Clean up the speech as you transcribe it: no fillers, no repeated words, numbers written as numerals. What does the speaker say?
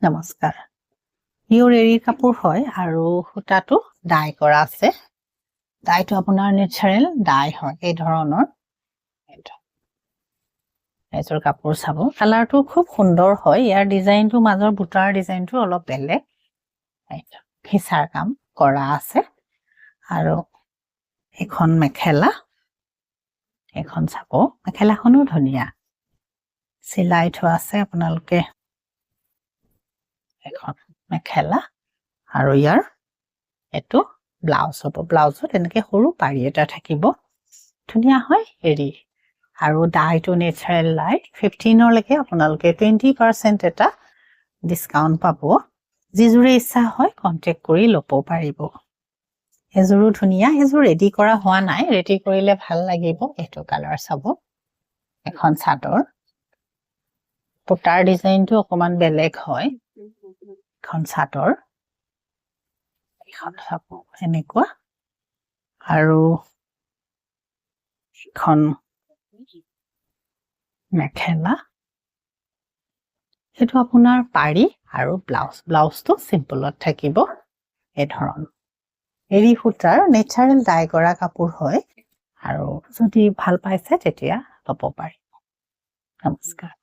নমস্কাৰ পিয়ৰ এৰী কাপোৰ হয় আৰু সূতাটো ডাই কৰা আছে ডাইটো আপোনাৰ নেচাৰেল ডাই হয় এই ধৰণৰ এজোৰ কাপোৰ চাব কালাৰটো খুব সুন্দৰ হয় ইয়াৰ ডিজাইনটো মাজৰ বুটাৰ ডিজাইনটো অলপ বেলেগ হিচাৰ কাম কৰা আছে আৰু এখন মেখেলা এখন চাব মেখেলাখনো ধুনীয়া চিলাই থোৱা আছে আপোনালোকে এখন মেখেলা আৰু ইয়াৰ এটো ব্লাউজ হ'ব ব্লাউজত এনেকৈ সৰু পাৰি এটা থাকিব ধুনীয়া হয় এৰি আৰু ডাইটো নেচাৰেল ডাই 15 লৈকে আপোনালোকে 20% এটা ডিসকাউন্ট পাব যিজোৰে ইচ্ছা হয় কন্টাক্ট কৰি ল'ব পাৰিব এজোৰো ধুনীয়া এজোৰ ৰেডি কৰা হোৱা নাই ৰেডি কৰিলে ভাল লাগিব এটো কালাৰ চাব এখন চাদৰ পুটাৰ ডিজাইনটো অকমান বেলেগ হয় এখন চাদৰ এখন চাব এনেকুৱা আৰু এখন মেখেলা এটো আপোনাৰ পাৰি আৰু ব্লাউজটো সিম্পলত থাকিব এই ধৰণ এৰি সূতাৰ নেচাৰেল ডাই কৰা কাপোৰ হয় আৰু যদি ভাল পাইছে তেতিয়া ল'ব পাৰিব নমস্কাৰ